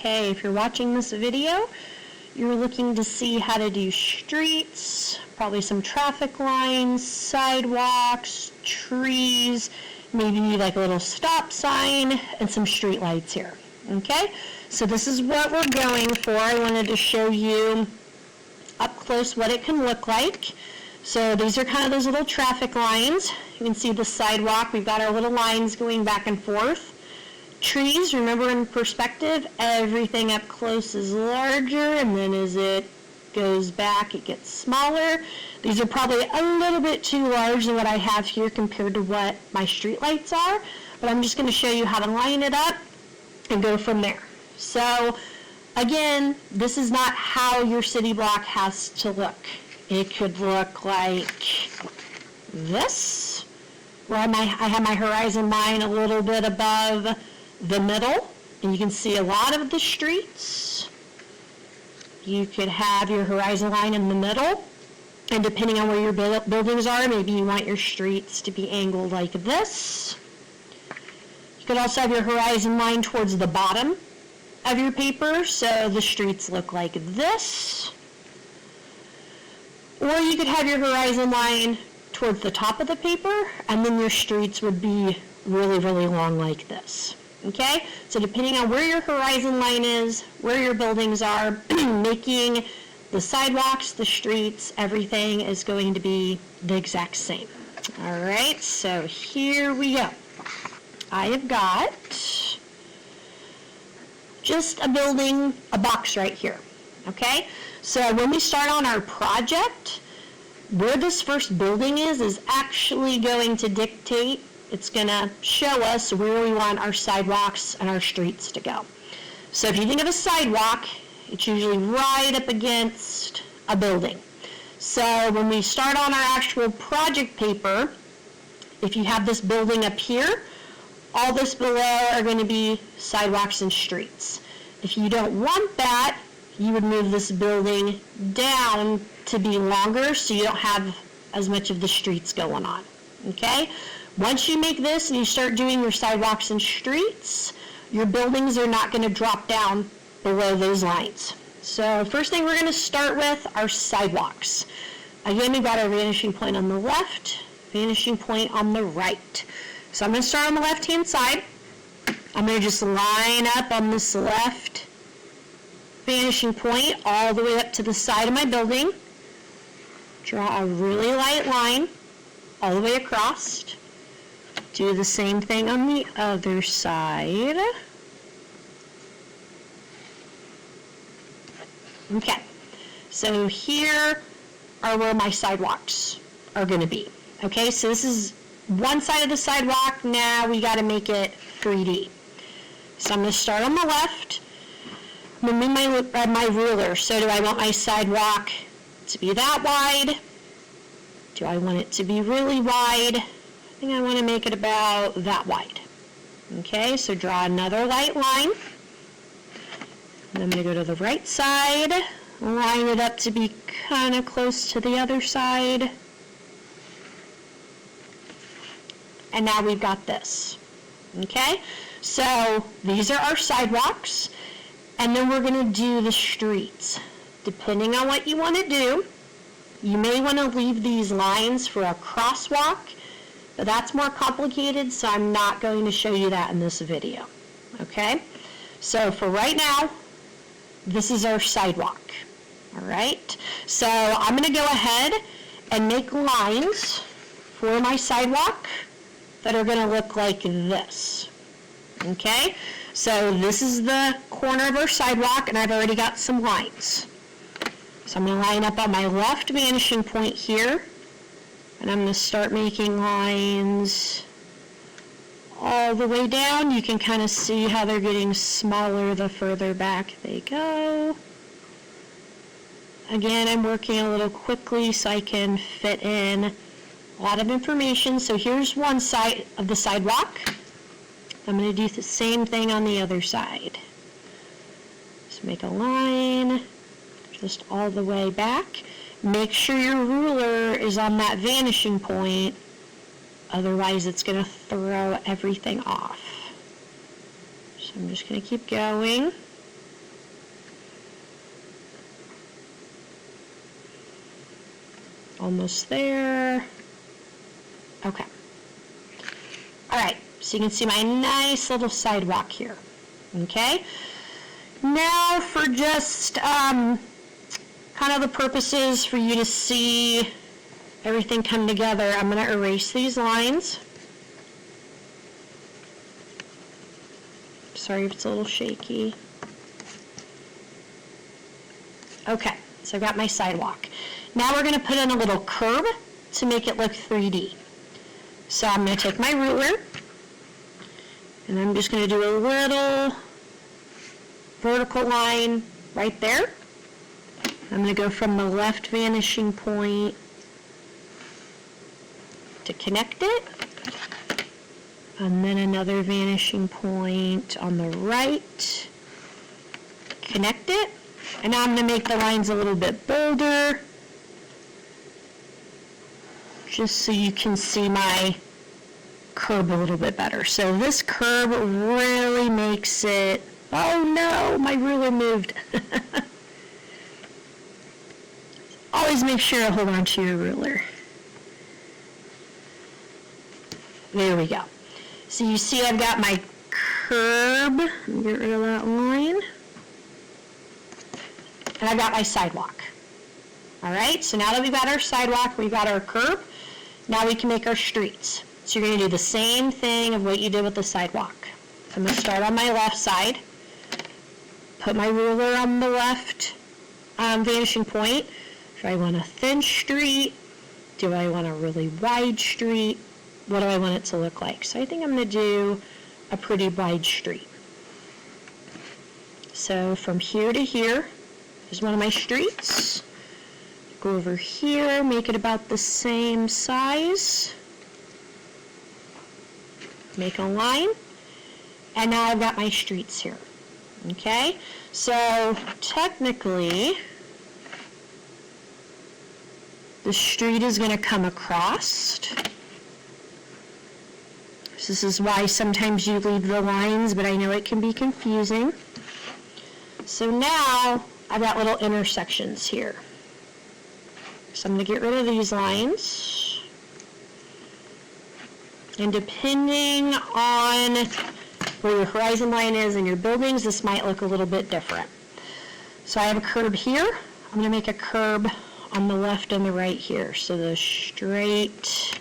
Okay, if you're watching this video, you're looking to see how to do streets, probably some traffic lines, sidewalks, trees, maybe like a little stop sign, and some street lights here. Okay, so this is what we're going for. I wanted to show you up close what it can look like. So these are kind of those little traffic lines. You can see the sidewalk. We've got our little lines going back and forth. Trees, remember in perspective, everything up close is larger, and then as it goes back, it gets smaller. These are probably a little bit too large than what I have here compared to what my street lights are, but I'm just going to show you how to line it up and go from there. So again, this is not how your city block has to look. It could look like this, where I have my horizon line a little bit above the middle, and you can see a lot of the streets. You could have your horizon line in the middle, and depending on where your buildings are, maybe you want your streets to be angled like this. You could also have your horizon line towards the bottom of your paper, so the streets look like this. Or you could have your horizon line towards the top of the paper, and then your streets would be really, really long like this. Okay, so depending on where your horizon line is, where your buildings are, making the sidewalks, the streets, everything is going to be the exact same. All right, so here we go. I have got just a building, a box right here. Okay, so when we start on our project, where this first building is actually going to dictate. It's going to show us where we want our sidewalks and our streets to go. So if you think of a sidewalk, it's usually right up against a building. So when we start on our actual project paper, if you have this building up here, all this below are going to be sidewalks and streets. If you don't want that, you would move this building down to be longer so you don't have as much of the streets going on. Okay? Once you make this and you start doing your sidewalks and streets, your buildings are not going to drop down below those lines. So first thing we're going to start with are sidewalks. Again, we've got our vanishing point on the left, vanishing point on the right. So I'm going to start on the left-hand side. I'm going to just line up on this left vanishing point all the way up to the side of my building. Draw a really light line all the way across. Do the same thing on the other side. Okay, so here are where my sidewalks are going to be. Okay, so this is one side of the sidewalk. Now we got to make it 3D. So I'm going to start on the left. I'm going to move my ruler. So do I want my sidewalk to be that wide? Do I want it to be really wide? I think I want to make it about that wide. Okay, so draw another light line. And I'm going to go to the right side, line it up to be kind of close to the other side. And now we've got this. Okay, so these are our sidewalks, and then we're going to do the streets. Depending on what you want to do, you may want to leave these lines for a crosswalk, but that's more complicated, so I'm not going to show you that in this video. Okay, so for right now, this is our sidewalk. All right, so I'm going to go ahead and make lines for my sidewalk that are going to look like this. Okay, so this is the corner of our sidewalk, and I've already got some lines. So I'm going to line up on my left vanishing point here, and I'm going to start making lines all the way down. You can kind of see how they're getting smaller the further back they go. Again, I'm working a little quickly so I can fit in a lot of information. So here's one side of the sidewalk. I'm going to do the same thing on the other side. Just make a line just all the way back. Make sure your ruler is on that vanishing point, otherwise it's going to throw everything off. So I'm just going to keep going. Almost there. Okay. All right, so you can see my nice little sidewalk here. Okay. Now for just kind of the purposes for you to see everything come together, I'm going to erase these lines. Sorry if it's a little shaky. Okay, so I've got my sidewalk. Now we're going to put in a little curb to make it look 3D. So I'm going to take my ruler, and I'm just going to do a little vertical line right there. I'm going to go from the left vanishing point to connect it, and then another vanishing point on the right, connect it, and now I'm going to make the lines a little bit bolder, just so you can see my curb a little bit better. So this curb really makes it, oh no, my ruler moved. Always make sure to hold on to your ruler. There we go. So you see I've got my curb. Let me get rid of that line. And I've got my sidewalk. All right, so now that we've got our sidewalk, we've got our curb, now we can make our streets. So you're going to do the same thing of what you did with the sidewalk. I'm going to start on my left side, put my ruler on the left vanishing point. Do I want a thin street? Do I want a really wide street? What do I want it to look like? So I think I'm going to do a pretty wide street. So from here to here is one of my streets. Go over here, make it about the same size. Make a line. And now I've got my streets here. Okay? So technically, the street is going to come across. So this is why sometimes you leave the lines, but I know it can be confusing. So now I've got little intersections here. So I'm going to get rid of these lines. And depending on where your horizon line is in your buildings, this might look a little bit different. So I have a curb here. I'm going to make a curb on the left and the right here. So the straight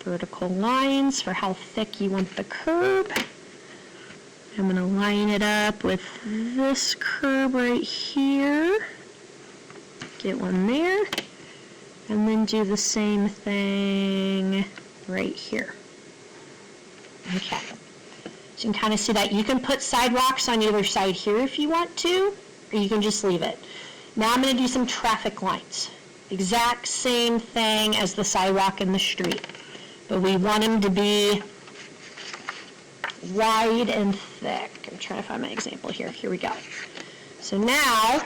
vertical lines for how thick you want the curb. I'm going to line it up with this curb right here. Get one there. And then do the same thing right here. Okay. So you can kind of see that. You can put sidewalks on either side here if you want to, or you can just leave it. Now I'm going to do some traffic lights. Exact same thing as the sidewalk and the street. But we want them to be wide and thick. I'm trying to find my example here. Here we go. So now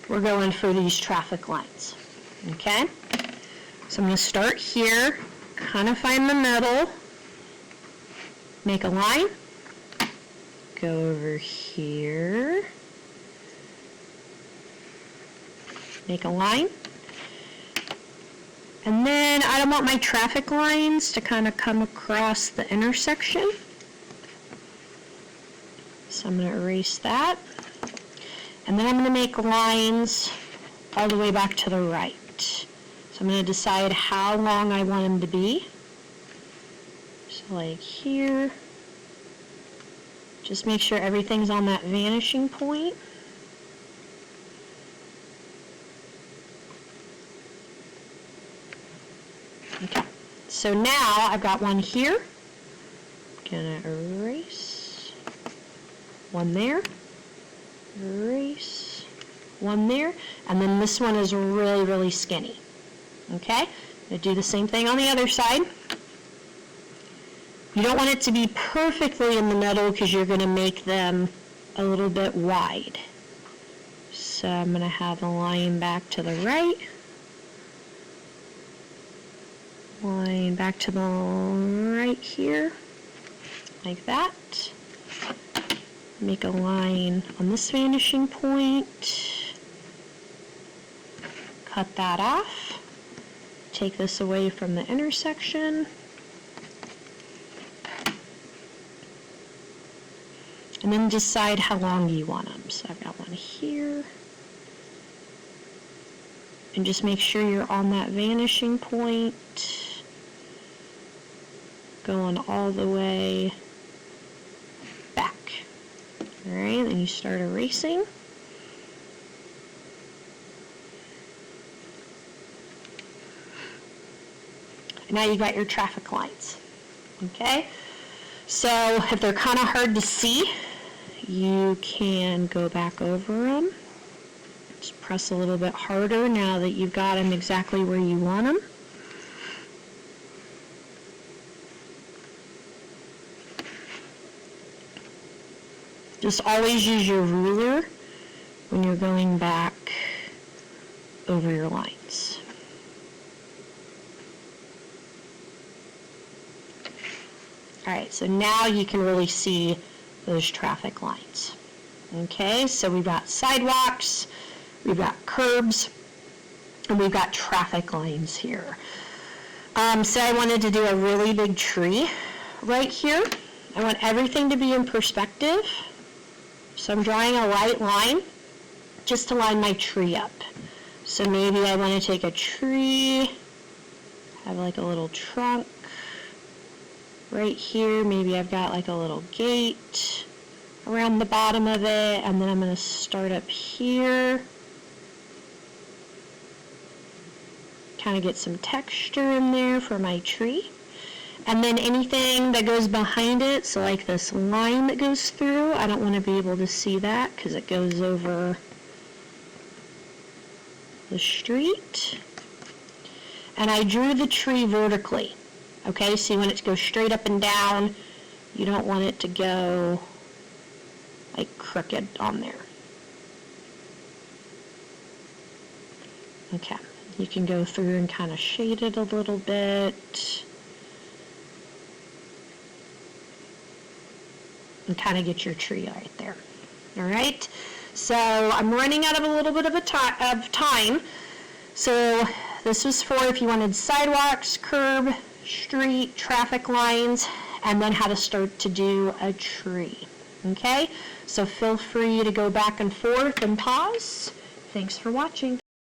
we're going for these traffic lights. Okay? So I'm going to start here, kind of find the middle, make a line, go over here, make a line, and then I don't want my traffic lines to kind of come across the intersection. So I'm going to erase that. And then I'm going to make lines all the way back to the right. So I'm going to decide how long I want them to be. So like here. Just make sure everything's on that vanishing point. Okay. So now I've got one here. Gonna erase. One there. Erase. One there. And then this one is really, really skinny. Okay? I'm going to do the same thing on the other side. You don't want it to be perfectly in the middle because you're going to make them a little bit wide. So I'm going to have a line back to the right. Line back to the right here. Like that. Make a line on this vanishing point. Cut that off. take this away from the intersection. And then decide how long you want them. So I've got one here. And just make sure you're on that vanishing point, going all the way back. All right, then you start erasing. And now you've got your traffic lights. Okay, so if they're kind of hard to see, you can go back over them. Just press a little bit harder now that you've got them exactly where you want them. Just always use your ruler when you're going back over your lines. All right, so now you can really see those traffic lights. Okay, so we've got sidewalks, we've got curbs, and we've got traffic lines here. So I wanted to do a really big tree right here. I want everything to be in perspective. So I'm drawing a light line just to line my tree up. So maybe I want to take a tree, have like a little trunk right here. Maybe I've got like a little gate around the bottom of it, and then I'm going to start up here. Kind of get some texture in there for my tree. And then anything that goes behind it, so like this line that goes through, I don't want to be able to see that because it goes over the street. And I drew the tree vertically. Okay, see when it goes straight up and down, you don't want it to go like crooked on there. Okay, you can go through and kind of shade it a little bit. And kind of get your tree right there. All right, so I'm running out of a little bit of time. So this was for if you wanted sidewalks, curb, street, traffic lines, and then how to start to do a tree. Okay, so feel free to go back and forth and pause. Thanks for watching.